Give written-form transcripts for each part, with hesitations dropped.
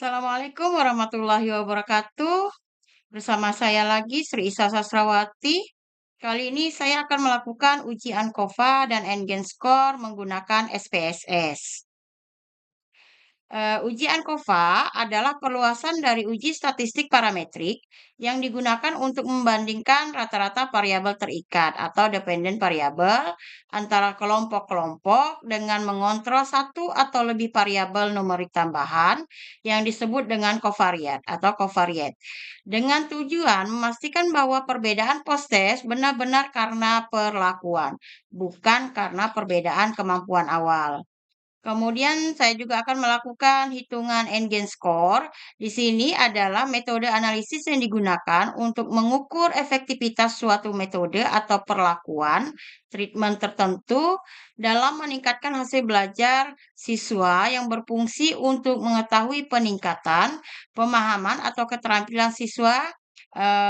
Assalamualaikum warahmatullahi wabarakatuh. Bersama saya lagi Sri Isa Sastrawati. Kali ini saya akan melakukan uji ANCOVA dan Engine-Score menggunakan SPSS. Uji ANCOVA adalah perluasan dari uji statistik parametrik yang digunakan untuk membandingkan rata-rata variabel terikat atau dependent variabel antara kelompok-kelompok dengan mengontrol satu atau lebih variabel numerik tambahan yang disebut dengan covariat atau covariate. Dengan tujuan memastikan bahwa perbedaan post-test benar-benar karena perlakuan, bukan karena perbedaan kemampuan awal. Kemudian saya juga akan melakukan hitungan Engine-Score. Di sini adalah metode analisis yang digunakan untuk mengukur efektivitas suatu metode atau perlakuan treatment tertentu dalam meningkatkan hasil belajar siswa yang berfungsi untuk mengetahui peningkatan pemahaman atau keterampilan siswa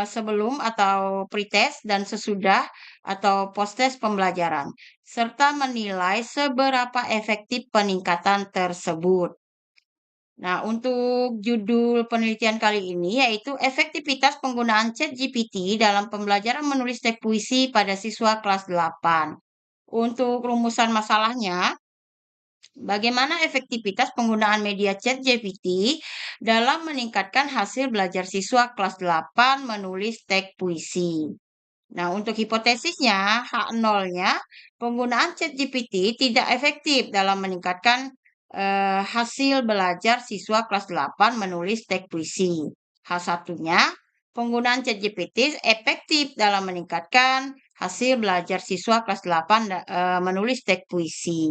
sebelum atau pretest dan sesudah atau post-test pembelajaran serta menilai seberapa efektif peningkatan tersebut. Nah, untuk judul penelitian kali ini yaitu efektivitas penggunaan ChatGPT dalam pembelajaran menulis teks puisi pada siswa kelas 8. Untuk rumusan masalahnya, bagaimana efektivitas penggunaan media ChatGPT dalam meningkatkan hasil belajar siswa kelas 8 menulis teks puisi? Nah, untuk hipotesisnya, H0-nya, penggunaan ChatGPT tidak efektif dalam meningkatkan hasil belajar siswa kelas 8 menulis teks puisi. H1-nya, penggunaan ChatGPT efektif dalam meningkatkan hasil belajar siswa kelas 8 menulis teks puisi.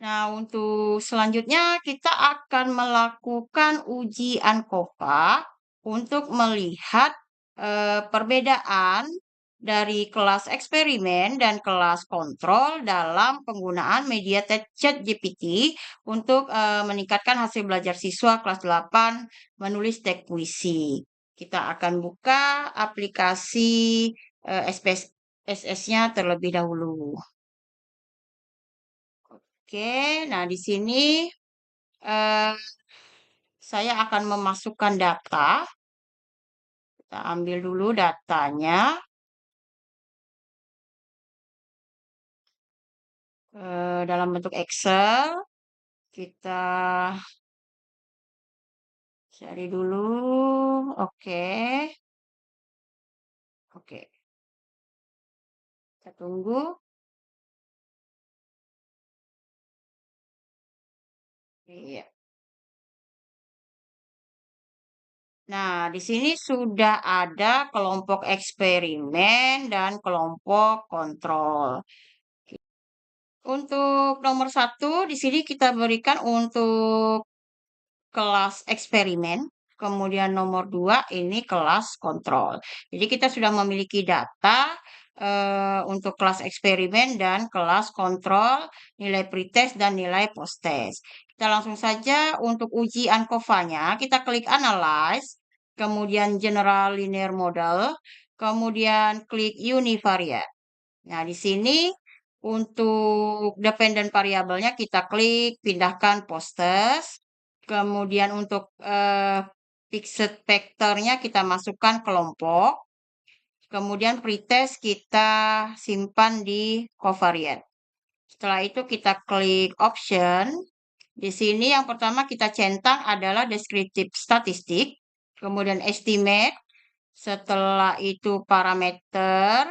Nah, untuk selanjutnya kita akan melakukan uji ANCOVA untuk melihat perbedaan dari kelas eksperimen dan kelas kontrol dalam penggunaan media ChatGPT untuk meningkatkan hasil belajar siswa kelas 8 menulis teks puisi. Kita akan buka aplikasi SPSS-nya terlebih dahulu. Oke, nah di sini eh, saya akan memasukkan data. Kita ambil dulu datanya. Dalam bentuk Excel. Kita cari dulu. Oke. Oke. Kita tunggu. Iya. Nah, di sini sudah ada kelompok eksperimen dan kelompok kontrol. Untuk nomor 1, di sini kita berikan untuk kelas eksperimen. Kemudian nomor 2 ini kelas kontrol. Jadi kita sudah memiliki data untuk kelas eksperimen dan kelas kontrol, nilai pretest dan nilai posttest. Kita langsung saja untuk uji ANCOVA-nya, kita klik Analyze, kemudian General Linear Model, kemudian klik Univariate. Nah, di sini untuk dependent variabelnya kita klik pindahkan posttest. Kemudian untuk fixed factornya kita masukkan kelompok. Kemudian pretest kita simpan di covariate. Setelah itu kita klik option. Di sini yang pertama kita centang adalah descriptive statistik. Kemudian estimate. Setelah itu parameter.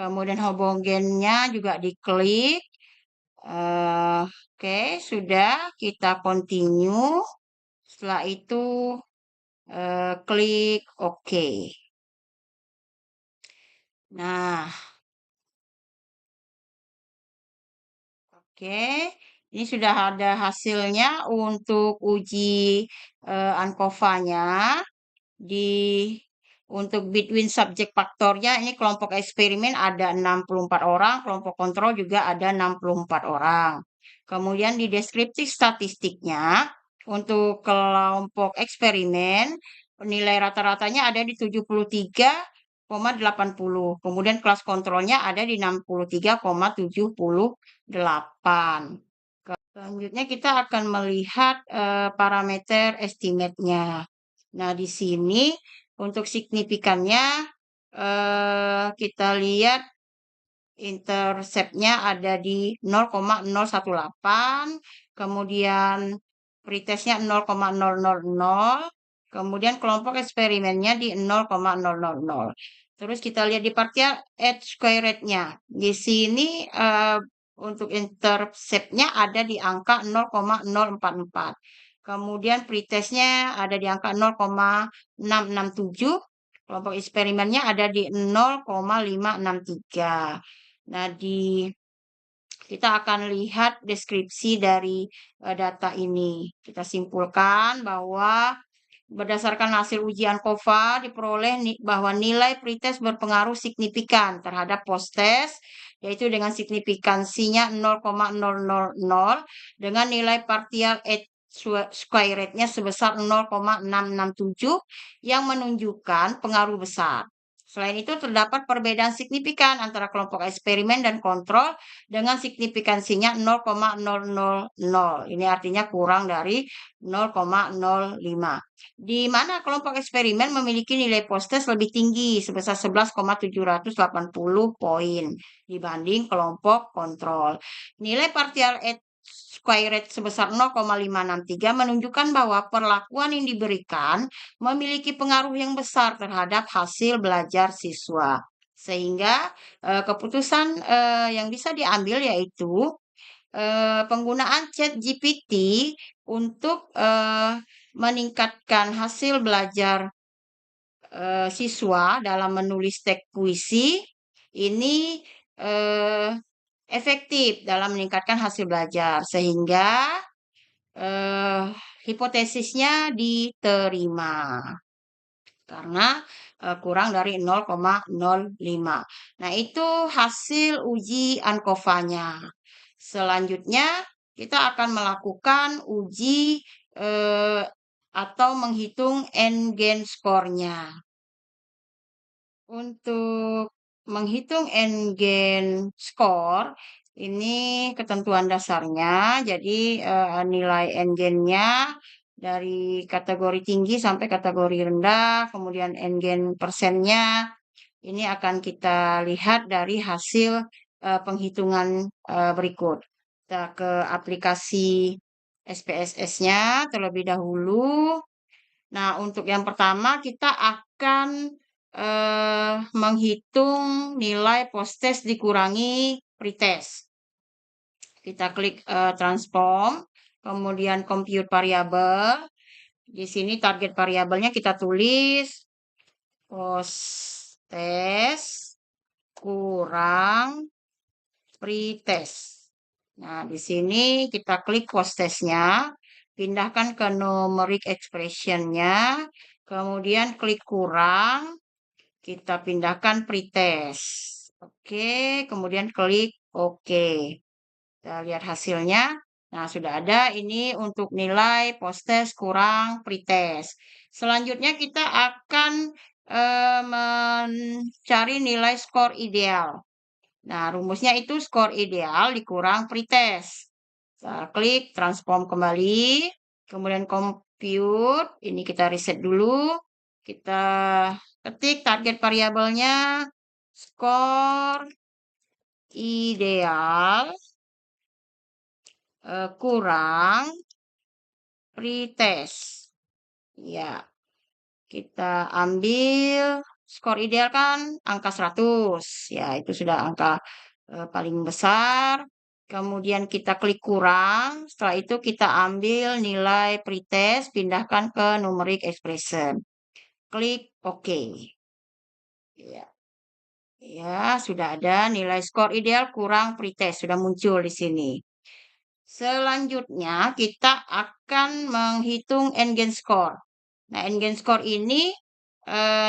Kemudian homogennya juga diklik. Oke, sudah kita continue. Setelah itu klik OK. Nah, oke. Ini sudah ada hasilnya untuk uji ANCOVA-nya. Untuk between subject faktornya, ini kelompok eksperimen ada 64 orang, kelompok kontrol juga ada 64 orang. Kemudian di deskriptif statistiknya, untuk kelompok eksperimen, nilai rata-ratanya ada di 73,80. Kemudian kelas kontrolnya ada di 63,78. Selanjutnya kita akan melihat parameter estimate-nya. Nah, di sini untuk signifikannya kita lihat intercept-nya ada di 0,018, kemudian pretest-nya 0,000, kemudian kelompok eksperimennya di 0,000. Terus kita lihat di partial edge square rate-nya. Di sini untuk intercept-nya ada di angka 0,044. Kemudian pretest-nya ada di angka 0,667. Kelompok eksperimennya ada di 0,563. Nah, kita akan lihat deskripsi dari data ini. Kita simpulkan bahwa berdasarkan hasil ujian ANCOVA diperoleh bahwa nilai pretest berpengaruh signifikan terhadap post-test, yaitu dengan signifikansinya 0,000 dengan nilai partial edge square rate-nya sebesar 0,667 yang menunjukkan pengaruh besar. Selain itu, terdapat perbedaan signifikan antara kelompok eksperimen dan kontrol dengan signifikansinya 0,000. Ini artinya kurang dari 0,05. Di mana kelompok eksperimen memiliki nilai post-test lebih tinggi sebesar 11,780 poin dibanding kelompok kontrol. Nilai partial edge square rate sebesar 0,563 menunjukkan bahwa perlakuan yang diberikan memiliki pengaruh yang besar terhadap hasil belajar siswa. Sehingga keputusan yang bisa diambil yaitu penggunaan ChatGPT untuk meningkatkan hasil belajar siswa dalam menulis teks puisi ini efektif dalam meningkatkan hasil belajar sehingga hipotesisnya diterima karena kurang dari 0,05. Nah, itu hasil uji ANCOVA-nya. Selanjutnya, kita akan melakukan uji atau menghitung N-gain score-nya. Untuk menghitung N-gain score, ini ketentuan dasarnya. Jadi nilai N-gain-nya dari kategori tinggi sampai kategori rendah, kemudian N-gain persennya. Ini akan kita lihat dari hasil penghitungan berikut. Kita ke aplikasi SPSS-nya terlebih dahulu. Nah, untuk yang pertama kita akan menghitung nilai post-test dikurangi pretest. Kita klik transform, kemudian compute variable. Di sini target variabelnya kita tulis post-test kurang pretest. Nah, di sini kita klik post-testnya, pindahkan ke numeric expression-nya, kemudian klik kurang, kita pindahkan pretest. Oke, kemudian klik OK. Kita lihat hasilnya. Nah, sudah ada ini untuk nilai post-test kurang pretest. Selanjutnya kita akan mencari nilai skor ideal. Nah, rumusnya itu skor ideal dikurang pretest. Kita klik transform kembali, kemudian compute, ini kita reset dulu. Kita ketik target variabelnya skor ideal kurang pretest. Ya, kita ambil skor ideal kan angka 100. Ya, itu sudah angka paling besar. Kemudian kita klik kurang. Setelah itu kita ambil nilai pretest, pindahkan ke numeric expression. Klik OK. Ya. Ya, sudah ada nilai skor ideal kurang pretest. Sudah muncul di sini. Selanjutnya kita akan menghitung N-gain score. Nah, N-gain score ini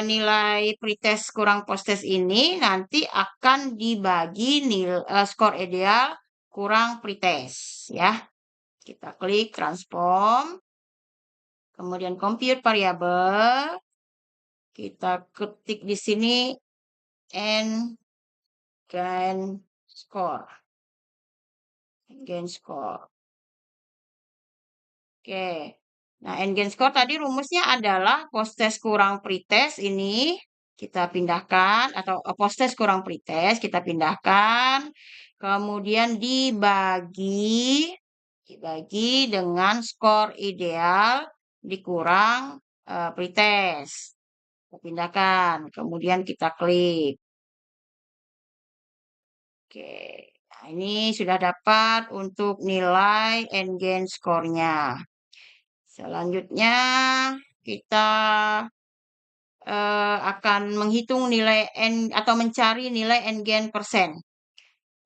nilai pretest kurang post-test ini nanti akan dibagi nilai skor ideal kurang pretest ya. Kita klik transform, kemudian compute variabel. Kita ketik di sini N-gain score. N-gain score. Oke. Nah, N-gain score tadi rumusnya adalah post-test kurang pretest ini kita pindahkan atau post-test kurang pretest kita pindahkan. Kemudian dibagi dengan skor ideal dikurang pretest. Kita pindahkan. Kemudian kita klik. Oke. Nah, ini sudah dapat untuk nilai N-gain score-nya. Selanjutnya kita akan menghitung nilai N atau mencari nilai N-gain persen.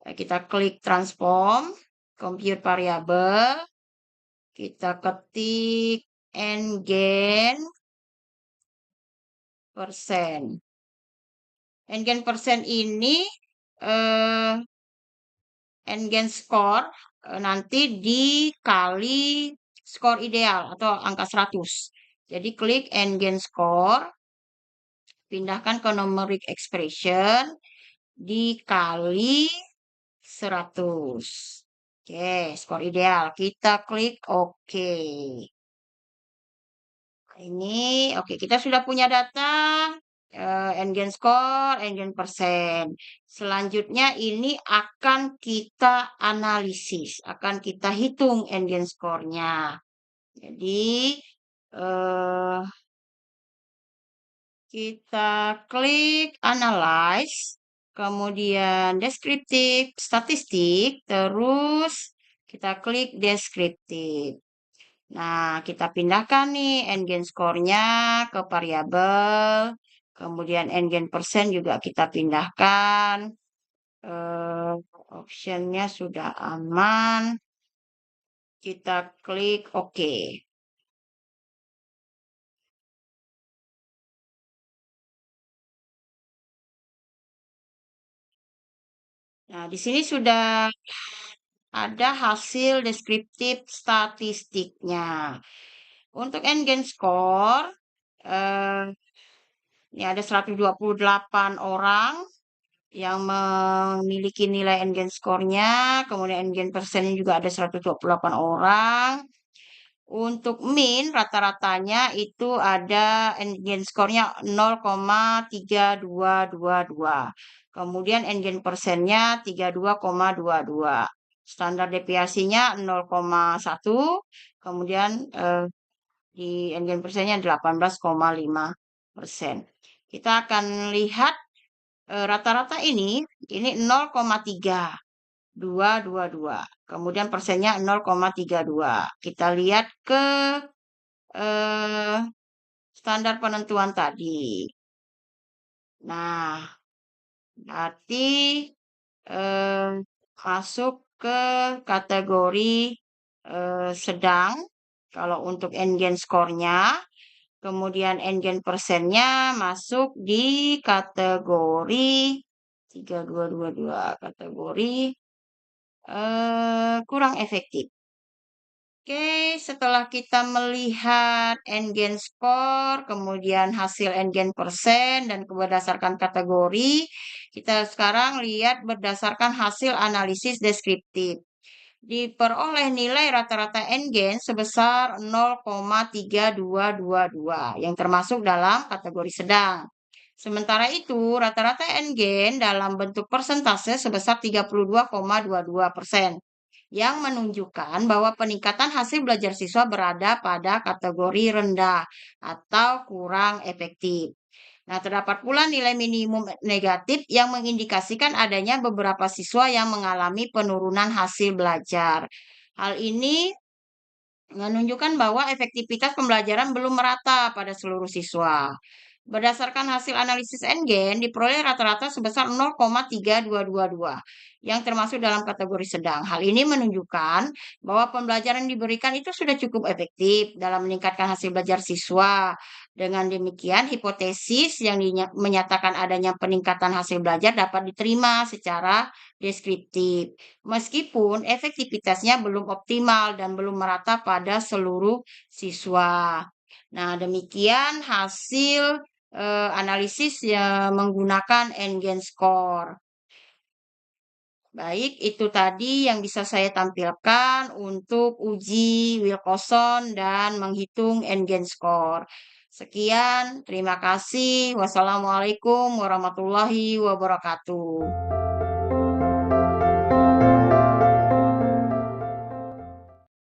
Kita klik transform, compute variable, kita ketik N-gain persen. N-gain persen ini eh, N-gain score nanti dikali skor ideal atau angka 100. Jadi klik N-gain score, pindahkan ke numeric expression, dikali 100. Oke, skor ideal. Kita klik OK. Ini, oke, kita sudah punya data N-gain score, N-gain persen. Selanjutnya ini akan kita analisis, akan kita hitung N-gain score-nya. Jadi, eh, kita klik Analyze, kemudian Deskriptif, Statistik, terus kita klik Deskriptif. Nah, kita pindahkan nih N-gain score-nya ke variabel, kemudian N-gain persen juga kita pindahkan. Optionnya sudah aman. Kita klik OK. Nah, di sini sudah ada hasil deskriptif statistiknya. Untuk N-gain score, ini ada 128 orang yang memiliki nilai N-gain score-nya, kemudian N-gain persennya juga ada 128 orang. Untuk min rata-ratanya itu ada N-gain score-nya 0,3222. Kemudian N-gain persennya 32,22. Standar deviasinya 0,1. Kemudian di N-gain persennya 18,5%. Kita akan lihat rata-rata ini 0,3222. Kemudian persennya 0,32. Kita lihat ke standar penentuan tadi. Nah, berarti masuk ke kategori sedang kalau untuk N-gain score-nya. Kemudian N-gain persennya masuk di kategori 3222, kategori kurang efektif. Oke, setelah kita melihat N-gain score, kemudian hasil N-gain persen, dan berdasarkan kategori, kita sekarang lihat berdasarkan hasil analisis deskriptif. Diperoleh nilai rata-rata N-gain sebesar 0,3222 yang termasuk dalam kategori sedang. Sementara itu, rata-rata N-gain dalam bentuk persentase sebesar 32,22%. Yang menunjukkan bahwa peningkatan hasil belajar siswa berada pada kategori rendah atau kurang efektif. Nah, terdapat pula nilai minimum negatif yang mengindikasikan adanya beberapa siswa yang mengalami penurunan hasil belajar. Hal ini menunjukkan bahwa efektivitas pembelajaran belum merata pada seluruh siswa. Berdasarkan hasil analisis N-gain, diperoleh rata-rata sebesar 0,3222 yang termasuk dalam kategori sedang. Hal ini menunjukkan bahwa pembelajaran diberikan itu sudah cukup efektif dalam meningkatkan hasil belajar siswa. Dengan demikian, hipotesis yang menyatakan adanya peningkatan hasil belajar dapat diterima secara deskriptif. Meskipun efektivitasnya belum optimal dan belum merata pada seluruh siswa. Nah, demikian hasil analisis yang menggunakan N-gain score. Baik, itu tadi yang bisa saya tampilkan untuk uji Wilcoxon dan menghitung N-Score. Sekian, terima kasih. Wassalamualaikum warahmatullahi wabarakatuh.